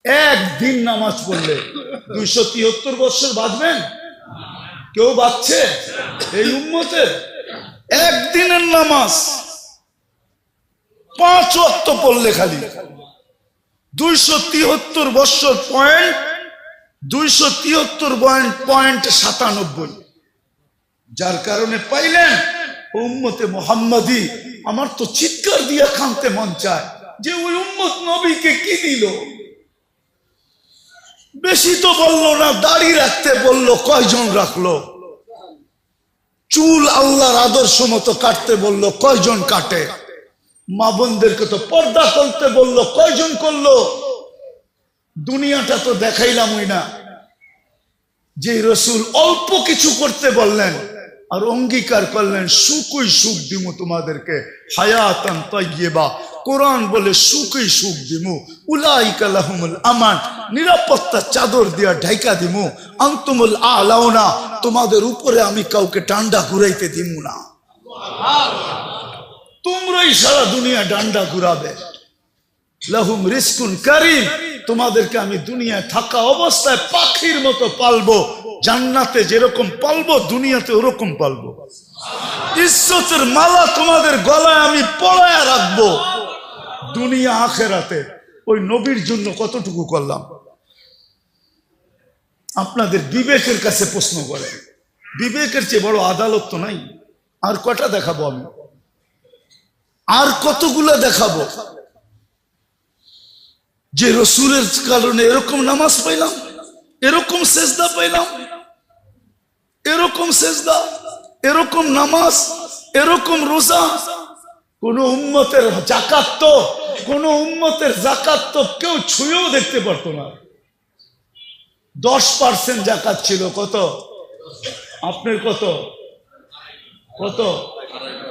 একদিন নামাজ পড়লে 273 বছর বাঁচবেন? কেউ বাঁচছে এই উম্মতের? একদিনের নামাজ 5 ওয়াক্ত পড়লে খালি 273 বছর পয়েন্ট 273.97। যার কারণে পাইলেন উম্মতে মুহাম্মাদি। আমার তো চিৎকার দিয়ে কাঁদতে মন চায় যে ওই উম্মত নবীকে কি দিল। বেশি তো বললো না, দাড়ি রাখতে বললো, কয়জন রাখলো? চুল আল্লাহর আদর্শ মতো কাটতে বললো, কয়জন কাটে? মা বোনদেরকে তো পর্দা করতে বললো, কয়জন করলো? দুনিয়াটা তো দেখাইলামই না। যে রসুল অল্প কিছু করতে বললেন আর অঙ্গীকার করলেন সুখই সুখ দিমু তোমাদেরকে, হায়াতান তাইয়্যিবা। কোরআন বলে সুখই সুখ দিমু, উলাইকা লাহুমুল আমান, নিরাপত্তা চাদর দিয়া ঢাইকা দিমু, আনতুমুল আলাউনা, তোমাদের উপরে আমি কাউকে ডান্ডা ঘুরাইতে দিমু না। তোমরাই সারা দুনিয়া ডান্ডা ঘুরাবে। লাহুম রিজকুন কারীম, তোমাদেরকে আমি দুনিয়ায় থাকা অবস্থায় পাখির মতো পালবো। জান্নাতে যেরকম পালবো দুনিয়াতে ওরকম পালবো। ইজ্জতের মালা তোমাদের গলায় আমি পরায়া রাখবো দুনিয়া আখেরাতে। ওই নবীর জন্য কতটুকু করলাম? আপনাদের বিবেকের কাছে প্রশ্ন করে। বিবেকের চেয়ে বড় আদালত তো নাই। আর কটা দেখাবো আমি? আর কতগুলো দেখাবো যে রসুলের কারণে এরকম নামাজ পাইলাম, এরকম সেজদা পাইলাম, এরকম সেজদা, এরকম নামাজ, এরকম রোজা। কোন উম্মতের যাকাত তো, কোন উম্মতের যাকাত তো কেউ ছুঁয়েও দেখতে পারতো না। 10% যাকাত ছিল। কত? আপনার কত? কত?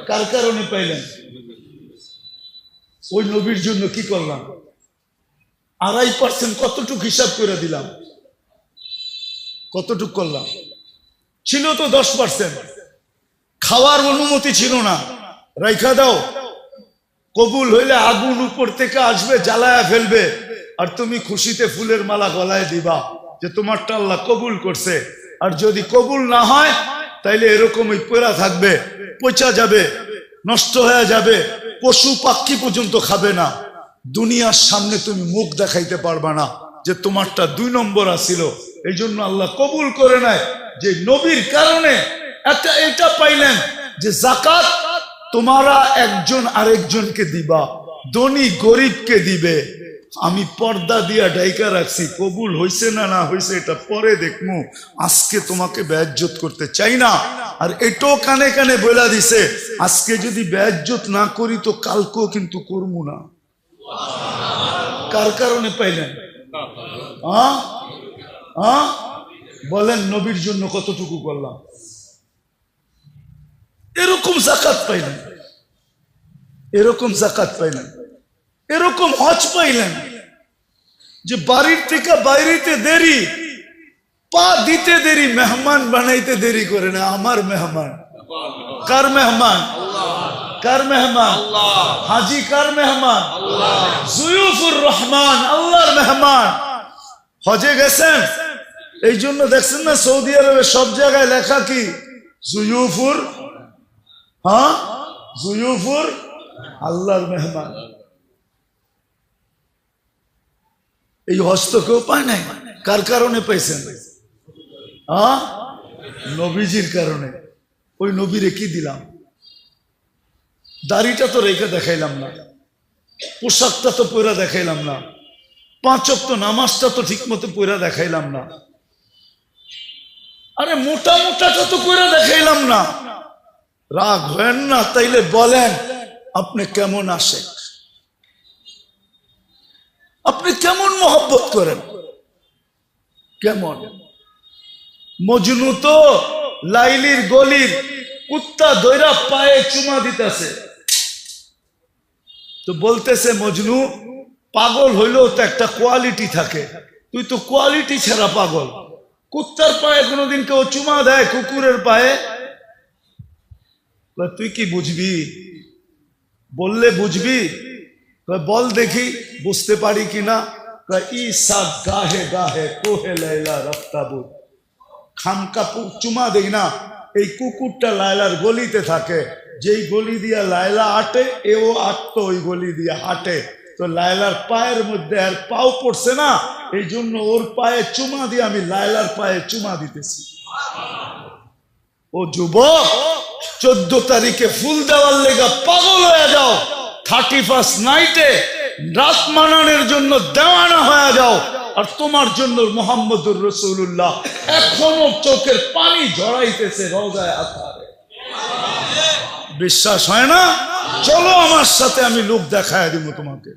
কার কারণে পাইলেন? ওই নবীর জন্য কি করলাম? 2.5% কতটুক হিসাব করে দিলাম? কতটুক করলাম? ছিল তো 10%। খাওয়ার অনুমতি ছিল না, রাইখা দাও। কবুল হইলে আগুন উপর থেকে আসবে, জ্বালায়া ফেলবে, আর তুমি খুশিতে ফুলের মালা গলায় দিবা যে তোমারটা আল্লাহ কবুল করছে। আর যদি কবুল না হয় তাইলে এরকমই পড়া থাকবে, পচা যাবে, নষ্ট হয়ে যাবে, পশু পাখি পর্যন্ত খাবে না। দুনিয়ার সামনে তুমি মুখ দেখাইতে পারবা না যে তোমারটা 2 নম্বর আসিল। এই জন্য আল্লাহ কবুল করে নেয় যে নবীর কারণে এটা পাইলেন যে যাকাত তোমারা একজন আরেকজনকে দিবা, ধনী গরিবকে দিবে। আমি পর্দা দিয়া ডাইকা রাখছি, কবুল হইছে না না হইছে এটা পরে দেখমু। আজকে তোমাকে বেইজ্জত করতে চাই না। আর এটাও কানে কানে বলে দিছে, আজকে যদি বেইজ্জত না করি তো কালকেও কিন্তু করবো না। কার কারণে পাইলেন? বলেন নবীর জন্য কতটুকু করলাম? এরকম যাকাত পাইলেন, এরকম যাকাত পাইলেন, এরকম হজ পাইলেন যে বাড়ির থেকে বাইরেতে দেরি, পা দিতে দেরি, মেহমান বানাইতে দেরি করে না। আমার মেহমান কার মেহমান? কার মেহমান? হাজি কার মেহমান? জুয়ুফুর রহমান, আল্লাহর মেহমান। হজে গেছেন, এই জন্য দেখছেন না সৌদি আরবে সব জায়গায় লেখা কি? জুয়ুফুর, জুয়ুফুর আল্লাহর মেহমান। এই হজ তো কেউ পায় নাই। কার কারণে পাইছেন? নবীজির কারণে। ওই নবীরে কি দিলাম? দাড়িটা তো রেখে দেখাইলাম না, পোশাকটা তো পয়রা দেখাইলাম না, 5 ওয়াক্ত নামাজটা তো ঠিক মতো পয়রা দেখাইলাম না, আরে মোটা মোটাটা তো পয়রা দেখাইলাম না। রাগ হয় না? তাইলে বলেন আপনি কেমন আশেক, আপনি কেমন মহব্বত করেন? কেমন? মজনু তো লাইলির গলির কুত্তা দইরা পায়ে চুমা দিতেছে, তো বলতেছে মজনু পাগল হইলেও তো একটা কোয়ালিটি থাকে, তুই তো কোয়ালিটি ছাড়া পাগল। কুত্তার পায়ে কোনোদিন কেউ চুমা দেয়? কুকুরের পায়ে? তুই কি বুঝবি? বললে বুঝবি? বল দেখি বুঝতে পারি কিনা। ঈসা গাহে গাহে কোহে লাইলা রফতাবুদ। খামকা চুমা দেই না, এই কুকুরটা লায়লার গলিতে থাকে, যেই গলি দিয়া লায়লা হাঁটে এও আটতো ওই গলি দিয়া হাঁটে। তো লায়লার পায়ের মধ্যে আর পাও পড়ছে না, এই জন্য ওর পায়ে চুমা দিয়ে আমি লায়লার পায়ে চুমা দিতেছি। ও যুবক, 14 তারিখে ফুল দেওয়ার লেগা পাগল হয়ে যাও, 31 নাইটে রাত মানানোর জন্য দেওয়ানা হয়ে যাও, আর তোমার জন্য মুহাম্মদুর রাসূলুল্লাহ এখনো চোখের পানি ঝরাইতেছে রওজায়ে আতহারে। বিশ্বাস হয় না? চলো আমার সাথে, আমি লোক দেখায় দিব তোমাকে।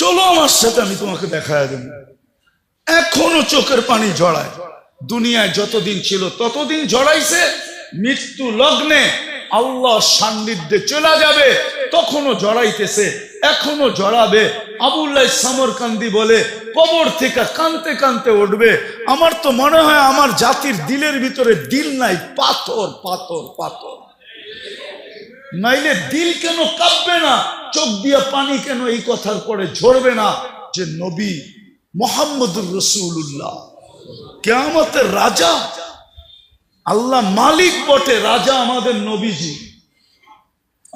চলো আমার সাথে, আমি তোমাকে দেখায় দেব। এখনো চোখের পানি ঝরায়। দুনিয়ায় যতদিন ছিল ততদিন ঝরাইছে, মৃত্যু লগ্নে আল্লাহ সান্নিধ্যে চলে যাবে তখনও জড়াইতেছে, এখনো জড়াবে। আবুল্লাহ সামরকান্দি বলে কবর থেকে কানতে কানতে উঠবে। আমার তো মনে হয় আমার জাতির দিলের ভিতরে দিল নাই, পাথর পাথর পাথর। নাইলে দিল কেন কাঁপবে না, চোখ দিয়া পানি কেন এই কথার পরে ঝরবে না যে নবী মুহাম্মদুর রাসূলুল্লাহ কিয়ামতের রাজা, আল্লাহ মালিক বটে, রাজা আমাদের নবীজি।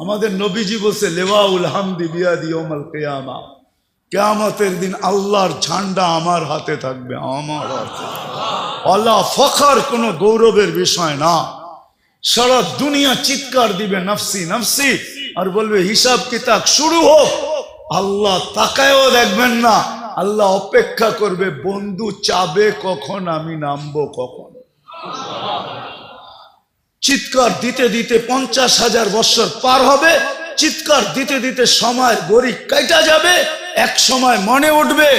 আমাদের নবীজি বলছে লেওয়াউল হামদি বিয়াদি ইয়াউমাল কিয়ামা, কিয়ামতের দিন আল্লাহর ঝান্ডা আমার হাতে থাকবে, আমার হাতে। আল্লাহ ফখর, কোনো গৌরবের বিষয় না। সারা দুনিয়া চিৎকার দিবে নফসি নফসি, আর বলবে হিসাব কিতাব শুরু হোক। আল্লাহ তাকায়ও দেখবেন না, আল্লাহ অপেক্ষা করবে বন্ধু চাবে কখন, আমি নামবো কখন। চিৎকার দিতে দিতে 50,000 বছর পার হবে, চিৎকার দিতে দিতে সময়ের গড়ি কাটা যাবে। এক সময় মনে উঠবে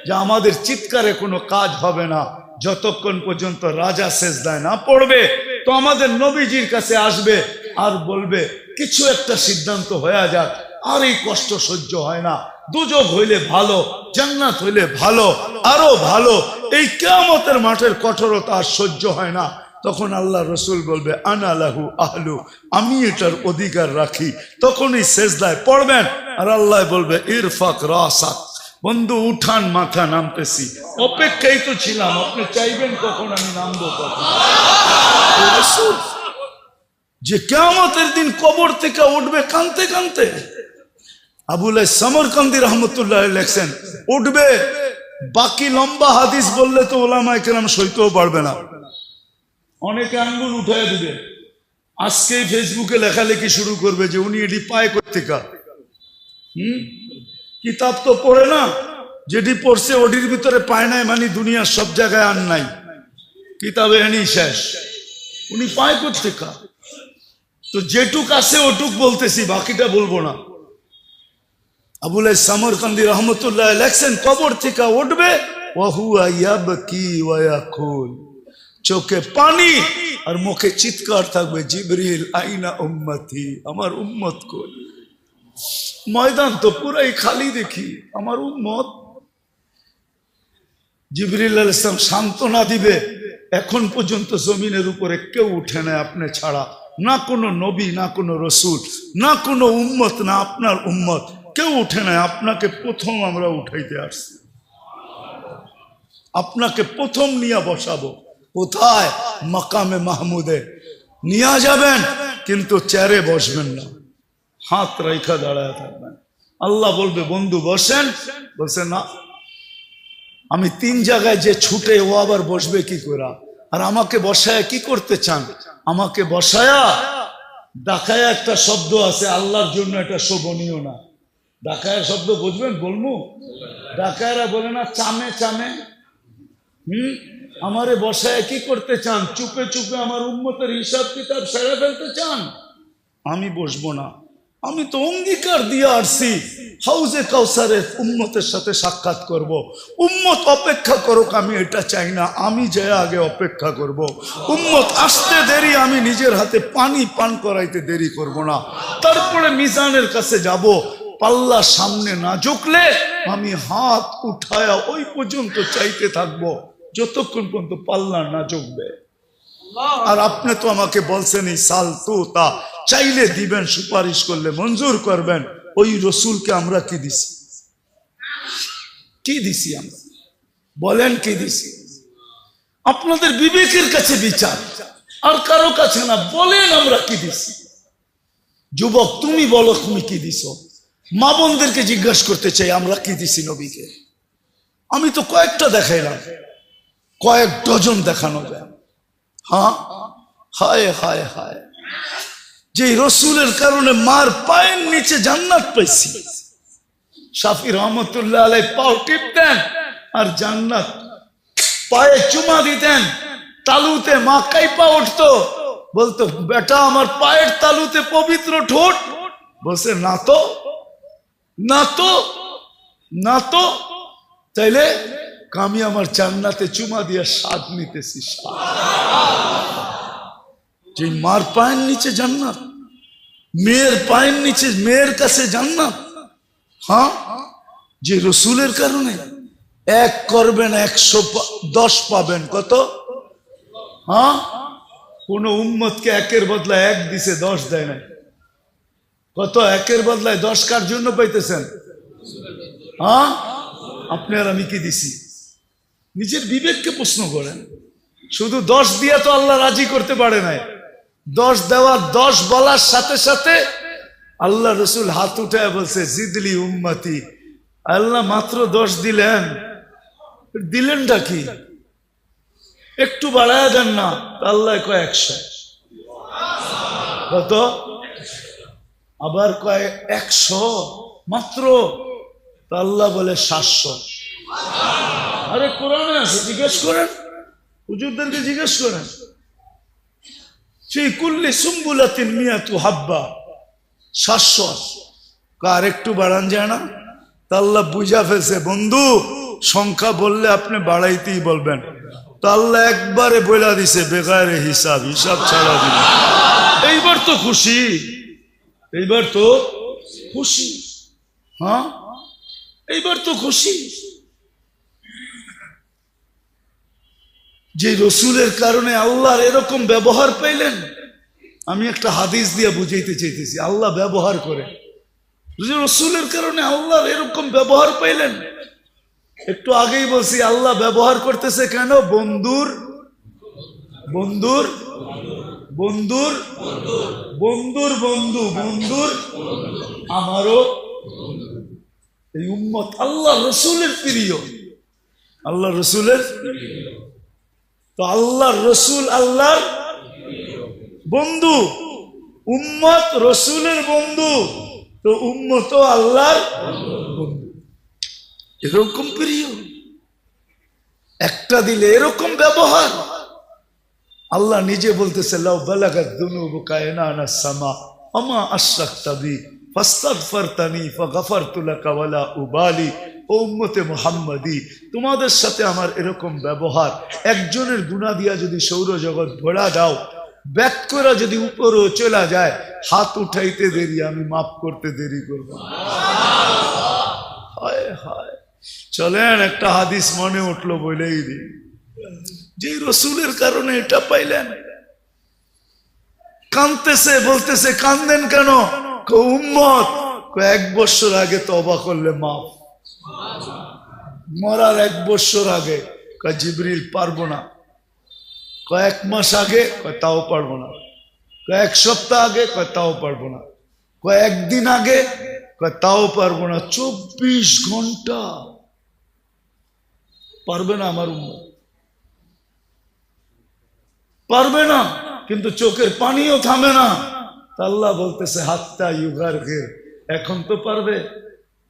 যে আমাদের চিৎকারে কোনো কাজ হবে না, যতক্ষণ পর্যন্ত রাজা সেজদায় না পড়বে। তো আমাদের নবীজির কাছে আসবে আর বলবে কিছু একটা সিদ্ধান্ত হয়ে যাক, আর এই কষ্ট সহ্য হয় না, দুজক হইলে ভালো, জান্নাত হইলে ভালো, আরো ভালো, এই কিয়ামতের মাঠের কঠোরতা আর সহ্য হয় না। তখন আল্লাহ রসুল বলবে আনা লাহু আহলু, আমি এটার অধিকার রাখি। তখনই সেজদায় পড়বেন আর আল্লাহ বলবে ইরফাক রাসাক, বন্ধু উঠান মাথা, নামতেছি। অপেক্ষাই তো ছিলাম, আপনি চাইবেন কখন আমি নামবো কখন। যে কিয়ামতের দিন কবর থেকে উঠবে কানতে কানতে। আবুল্লাহ সামরকান্দি রহমতুল্লাহ লেখছেন উঠবে, বাকি লম্বা হাদিস বললে তো ওলামায়ে কেরাম সইতেও পারবে না, অনেকে আঙ্গুল উঠায় দিবে। আজকে ফেসবুকে লেখালেখি শুরু করবে যে উনি এটি পায় কোত্থেকা। কিতাব তো পড়ে না, যেটি পড়ছে ওটির ভিতরে পায় নাই, মানে দুনিয়ার সব জায়গায় আর নাই, কিতাবে এনেই শেষ। উনি পায় কোত্থেকা? তো যেটুক আছে ওটুক বলতেছি, বাকিটা বলবো না। আবুল্লাহ সামরকান্দি রহমতুল্লাহ লেখছেন কবর থেকে উঠবে, ওয়াহুয়া ইয়াবকি ওয়া ইয়াকুল, চোখে পানি আর মুখে চিৎকার থাকবে জিবরিল আইনা উম্মতি, আমার উম্মত কই। ময়দান তো পুরাই খালি দেখি, আমার উম্মত। জিবরিল আলাইহিস সালাম সান্ত্বনা দিবে, এখন পর্যন্ত জমিনের উপরে কেউ উঠে না আপনি ছাড়া, না কোনো নবী, না কোনো রসুল, না কোনো উম্মত, না আপনার উম্মত, কেউ উঠে নাই। আপনাকে প্রথম আমরা উঠাইতে আসছি, আপনাকে প্রথম নিয়ে বসাবো। কোথায়? মাকামে মাহমুদে নিয়ে যাবেন, কিন্তু চেয়ারে বসবেন না, হাত রেখা দাঁড়ায় থাকবেন। আল্লাহ বলবে বন্ধু বসেন, বলছে না, আমি 3 জায়গায় যে ছুটে, ও আবার বসবে কি করে? আর আমাকে বসায়া কি করতে চান? আমাকে বসায়া ডাকায়া, একটা শব্দ আছে আল্লাহর জন্য, এটা শোভনীয় না। ডাকায়া শব্দ বুঝবেন? বলবো, ডাকায়রা বলে না চামে চামে। আমারে বসায় কি করতে চান? চুপে চুপে আমার উম্মতের হিসাব কিতাব সেরে ফেলতে চান? আমি বসবো না। আমি তো অঙ্গীকার দিয়ে আসছি হাউজে কাউসারের উম্মতের সাথে সাক্ষাৎ করব। উম্মত অপেক্ষা করুক, আমি এটা চাই না, আমি যাই আগে অপেক্ষা করব। উম্মত আসতে দেরি, আমি নিজের হাতে পানি পান করাইতে দেরি করব না। তারপরে মিজানের কাছে যাব, পাল্লা সামনে না ঝুঁকলে আমি হাত উঠায়া ওই পর্যন্ত চাইতে থাকবো যতক্ষণ পর্যন্ত পাল্লা না ঝুঁকবে। আর আপনি তো আমাকে বলছেন এই সাল তো তা, চাইলে দিবেন, সুপারিশ করলে মঞ্জুর করবেন। ওই রসুলকে আমরা কি দিছি? কি দিছি আমরা? বলেন কি দিছি? আপনাদের বিবেকের কাছে বিচার, আর কারো কাছে না। বলেন আমরা কি দিছি? যুবক তুমি বলো তুমি কি দিছো? মা বোনদেরকে জিজ্ঞাসা করতে চাই আমরা কি দিছি নবীকে। আমি তো কয়েকটা দেখাইলাম, কয়েক ডজন দেখানো যায়। হ্যাঁ, হায় হায় হায়, যে রসুলের কারণে মার পায়ের নিচে জান্নাত পাইছি। শাফি রহমতুল্লাহ আলাই পাও টিপতেন আর জান্নাত পায়ে চুমা দিতেন। তালুতে মা কাইপা উঠতো, বলতো বেটা আমার পায়ের তালুতে পবিত্র ঠোঁট। বলছে না তো, না তো, না তো। তাইলে আমি আমার জান্নাতে চুমা দিয়ে স্বাদ নিতেছি। যে মার পায়ের নিচে জান্নাত, মেয়ের পায়ের নিচে মেয়ের কাছে জান্নাত। হ্যাঁ, যে রসুলের কারণে এক করবেন 110 পাবেন। কত? হ্যাঁ, কোন উম্মতকে একের বদলায় 1 দিছে, 10 দেয় নাই। কত? একের বদলায় 10 কার জন্য পাইতেছেন? হ্যাঁ, আপনি আর আমি কি দিছি? নিজের বিবেককে প্রশ্ন করেন। শুধু 10 দিয়া তো আল্লাহ রাজি করতে পারে নাই। 10 দেওয়া, 10 বলার সাথে সাথে আল্লাহ রসুল হাত উঠায় বলছে জিদলি উম্মতি। আল্লাহ মাত্র 10 দিলেন, দিলেনটা কি? একটু বাড়ায় দেন না। আল্লাহ কয় 100। কত? আবার কয় 100 মাত্র। আল্লাহ বলে 700। আরে কোরআনে আছে, জিজ্ঞেস করেন, হুজুরদেরকে জিজ্ঞেস করেন। সেই কুল্লি সুম্বুলাতিন মিয়াতু হাব্বা, 700। আর একটু বাড়ান যায় না? তা আল্লাহ বুঝা ফেলছে বন্ধু সংখ্যা বললে আপনি বাড়াইতেই বলবেন। তা আল্লাহ একবারে বইলা দিছে বেগারে হিসাব, হিসাব ছাড়া দিল। এইবার তো খুশি, এইবার তো খুশি। হ্যাঁ, এইবার তো খুশি। যে রসুলের কারণে আল্লাহর এরকম ব্যবহার পাইলেন। আমি একটা হাদিস দিয়ে বুঝাইতে চাইতেছি, আল্লাহ ব্যবহার করে। রসুলের কারণে আল্লাহর এরকম ব্যবহার পাইলেন। একটু আগেই বলছি আল্লাহ ব্যবহার করতেছে কেন? বন্ধুর বন্ধুর বন্ধুর বন্ধুর বন্ধু, বন্ধুর আমারও এই উম্মত আল্লাহ রসুলের প্রিয়, আল্লাহ রসুলের। তো আল্লাহর রসুল আল্লাহর বন্ধু, উম্মত রসুলের বন্ধু, তো উম্মত আল্লাহর বন্ধু। এরকম প্রিয়, একটা দিলে এরকম ব্যবহার। আল্লাহ নিজে বলতেছে লাউ বালাগাত যুনুবুকা ইনানাস সামা আমা আশরাকতা বি ফাস্তাগফারতানি ফাগফারতু লাকা ওয়ালা উবালি। ও উম্মতে মুহাম্মাদি, তোমাদের সাথে আমার এরকম ব্যবহার, একজনের গুনাহ দিয়া যদি সৌরজগৎ ভরা দাও, ব্যাক করে যদি উপরও চলা যায়, হাত উঠাইতে দেরি, আমি মাফ করতে দেরি করব। হায় হায়। চলেন একটা হাদিস মনে উঠলো বলেই দিই। যে রসুলের কারণে এটা পাইলেন। কাঁদতেছে, বলতেছে কান্দেন কেন? উম্মত 1 বছর আগে তওবা করলে মাফ। মরার 1 বছর আগে জিবরিল পারবো না। 1 মাস আগে তাও পারবো না। 1 সপ্তাহ আগে তাও পারবো না। 1 দিন আগে তাও পারবো না। 24 ঘন্টা পারবে না আমার উম্মত, পারবে না। কিন্তু চোখের পানিও থামে না। আল্লাহ বলতেছে হাত্তা ইউগার ঘের, এখন তো পারবে।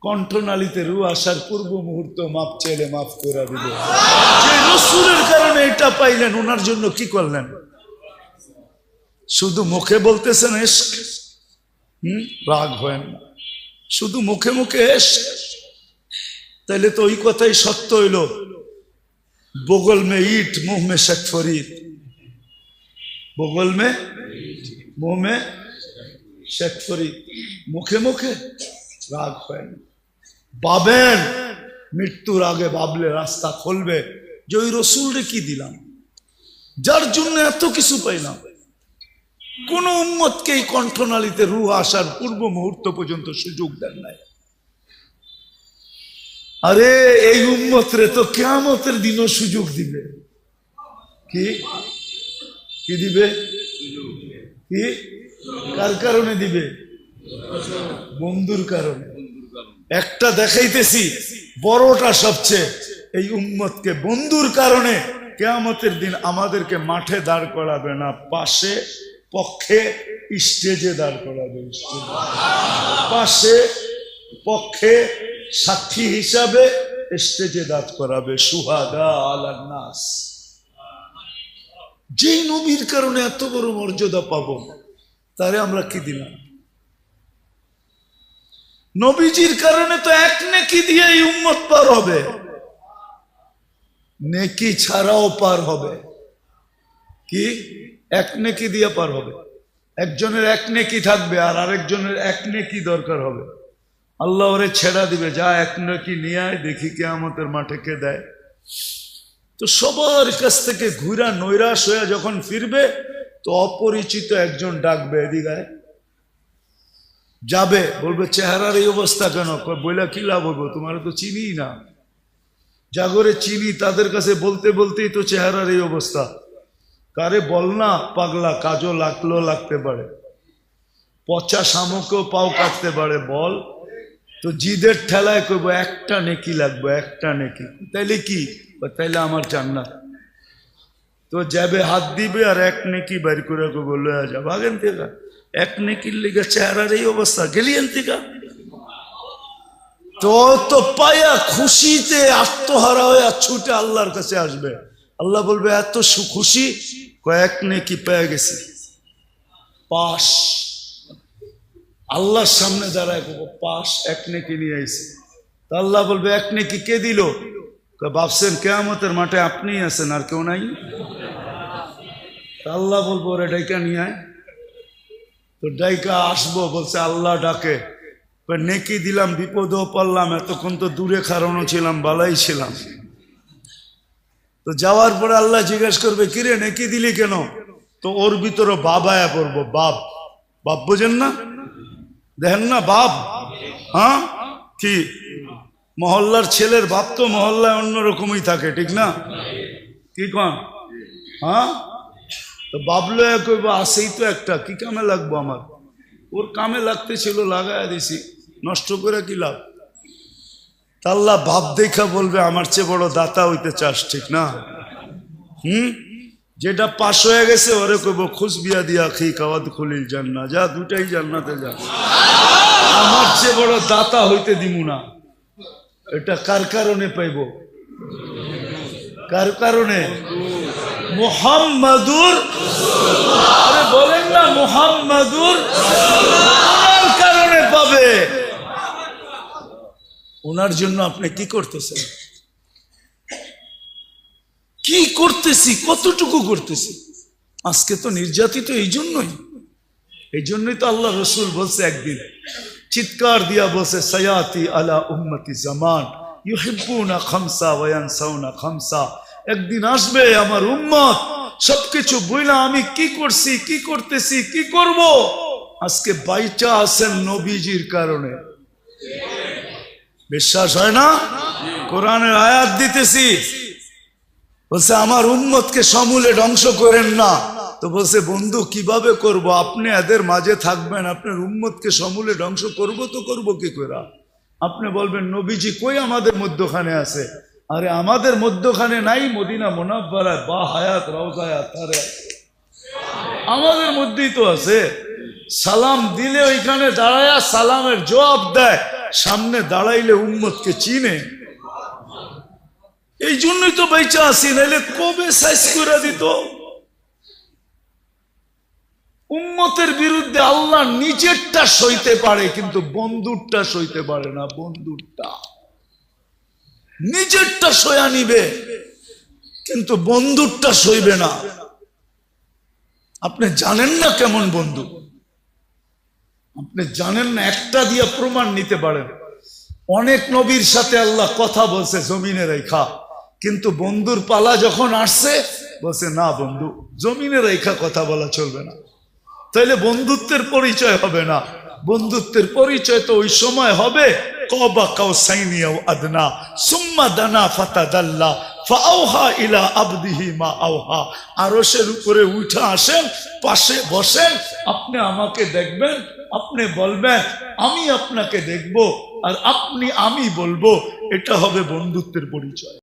কণ্ঠনালীতে রু আসার পূর্ব মুহূর্ত মাফ চাইলে মাফ করে দিবে। যে রসুলের কারণে এটা পাইলেন, ওনার জন্য কি করলেন? শুধু মুখে বলতেছেন ইশক, রাগ হয় না, শুধু মুখে মুখে ইশক। তাইলে তো ওই কথাই সত্য হইল, বগল মে ইট মুহ মে শেখ ফরিদ। বগল মে মুহ মে শেখ ফরিদ, মুখে মুখে রাগ হয় না। ভাবেন মৃত্যুর আগে, ভাবলে রাস্তা খুলবে যে ওই রসুলরে কি দিলাম, যার জন্য এত কিছু পাইলাম। কোন উম্মতকে এই কণ্ঠনালীতে রূহ আসার পূর্ব মুহূর্ত পর্যন্ত সুযোগ দেন নাই। আরে এই উম্মত রে তো কিয়ামতের দিনও সুযোগ দিবে। কি কি দিবে? কি কার কারণে দিবে? বন্ধুর কারণে। একটা দেখাইতেছি বড়টা সবচেয়ে, এই উম্মতকে বন্ধুর কারণে কিয়ামতের দিন আমাদেরকে মাঠে দাঁড় করাবে না, পাশে পক্ষে স্টেজে দাঁড় করাবে। পাশে পক্ষে সাক্ষী হিসাবে স্টেজে দাঁড় করাবে। সুহাদা আলান নাস। যেই নবীর কারণে এত বড় মর্যাদা পাবো, তারে আমরা কি দিলাম? নবীজির কারণে তো এক নেকি দিয়ে এই উম্মত পার হবে, নেকি ছাড়াও পার হবে। কি এক নেকি দিয়ে পার হবে? একজনের এক নেকি থাকবে আর আরেকজনের এক নেকি দরকার হবে। আল্লাহ ওরে ছেড়া দিবে, যা এক নেকি নিয়ে আয়, দেখি কিয়ামতের মাঠে কে দেয়। তো সবার কাছ থেকে ঘুরা নৈরাশ হয়ে যখন ফিরবে, তো অপরিচিত একজন ডাকবে, এদিকে যাবে, বলবে চেহারার এই অবস্থা কেন? বইলা কি লাভ হবো, তোমার তো চিনি না। জাগরে চিনি তাদের কাছে বলতে বলতেই তো চেহারার এই অবস্থা। কারে বল না পাগলা, কাজও লাগতে পারে, পচা শামুকও পাও কাটতে পারে, বল। তো জিদের ঠেলায় করবো একটা নেকি লাগবে, একটা নেকি। তাইলে কি? তাইলে আমার জান্নাত। তো যাবে হাত দিবে আর এক নেকি বের করে বললো যা ভাগেন থেকে, এক নেকির লিগে চেহারার এই অবস্থা, গেলিয়েন থেকে। তো পায়া খুশিতে আত্মহারা হয়ে ছুটে আল্লাহর কাছে আসবে। আল্লাহ বলবে এত খুশি, কয়েক নেকি পেয়ে গেছি, পাস। আল্লাহর সামনে দাঁড়ায় পাস, এক নেকি নিয়ে আইছে। তা আল্লাহ বলবে এক নেকি কে দিল? ভাবছেন কিয়ামতের মাঠে আপনি আছেন আর কেউ নাই? আল্লাহ বলবো ওরে ডাইকা নিয়ে আয়। তো ডাইকা আসবো, বলছে আল্লাহ ডাকে, নেকি দিলাম, বিপদেও পড়লাম, এতক্ষণ তো দূরে খাড়ানো ছিলাম, বালাই ছিলাম। তো যাওয়ার পরে আল্লাহ জিজ্ঞেস করবে কিরে নেকি দিলি কেন? তো ওর ভিতরে বাবায়া পড়বো, বাপ। বাপ বোঝেন না? দেখেন না বাপ? হ্যাঁ কি মহল্লার ছেলের বাপ তো মহল্লায় অন্যরকমই থাকে, ঠিক না? কি কন? হ্যাঁ, তো বাবলো কইব আসেই তো একটা, কি কামে লাগবো আমার? ওর কামে লাগতে ছিল, লাগাই দিছি, নষ্ট করে কি লাভ? আল্লাহ বাপ দেখা বলবে আমার চেয়ে বড় দাতা হইতে চাস, ঠিক না? যেটা পাশ হয়ে গেছে ওরে কইব খুশ বিয়া দিয়া খি কাওয়াদ খুলিল জান্নাত, যা দুটাই জান্নাতে যা, আমার চেয়ে বড় দাতা হইতে দিমু না। এটা কার কারণে পাইব? কার কারণে? মুহাম্মাদুর, আরে বলেন না মুহাম্মাদুর, ওনার কারণে পাবে। ওনার জন্য আপনি কি করতেছেন? কি করতেছি, কতটুকু করতেছি? আজকে তো নির্যাতিত এই জন্যই তো আল্লাহ রসুল বলছে, একদিন চিৎকার দিয়া বলছে, সায়াতি আলা উম্মতি জামান ইউহিব্বুনা খামসা ওয়া ইয়ানসাউনা খামসা। একদিন আসবে আমার উম্মত সবকিছু বইলা আমি কি করছি, কি করতেছি, কি করব, আজকে বাইচা আছেন নবীজির কারণে। বিশ্বাস হয় না? কোরআনের আয়াত দিতেছি, বলছে আমার উম্মতকে সমূলে ধ্বংস করেন না। তো বলছে বন্ধু কিভাবে করব? আপনি এদের মাঝে থাকবেন, আপনার উম্মতকে সমূলে ধ্বংস করব তো করব কি করে? আপনি বলবেন নবীজি কই আমাদের মধ্যখানে আছে? আরে আমাদের মধ্যখানে নাই, মদিনা মুনাফফারায় বা হায়াত রওজায় আতারে আমাদের মধ্যেই তো আছে। সালাম দিলে ওইখানে দাঁড়ায়া সালামের জবাব দেয়, সামনে দাঁড়াইলে উম্মতকে চিনে। এই জন্যই তো বেঁচে আসি, নাইলে কবে সাইজ করে দিত। উম্মতের বিরুদ্ধে আল্লাহ নিজেরটা সইতে পারে, কিন্তু বন্ধুরটা সইতে পারে না। বন্ধুরটা নিজেরটা সয়া নিবে, কিন্তু বন্ধুরটা সইবে না। আপনি জানেন না কেমন বন্ধু, আপনি জানেন না। একটা দিয়ে প্রমাণ নিতে পারেন। অনেক নবীর সাথে আল্লাহ কথা বলছে জমিনে রেখা, কিন্তু বন্ধুর পালা যখন আসছে বলছে না বন্ধু, জমিনে রেখা কথা বলা চলবে না। তাইলে বন্ধুত্বের পরিচয় হবে না। বন্ধুত্বের পরিচয় তো ওই সময় হবে কবা কাউসাইনি আও আদনা সুম্মা দানা ফাতাদাল্লা ফাআওহা ইলা আবদিহি মা আওহা। আরশের উপরে উঠে আসেন, পাশে বসেন, আপনি আমাকে দেখবেন, আপনি বলবেন আমি আপনাকে দেখব, আর আপনি আমি বলবো। এটা হবে বন্ধুত্বের পরিচয়।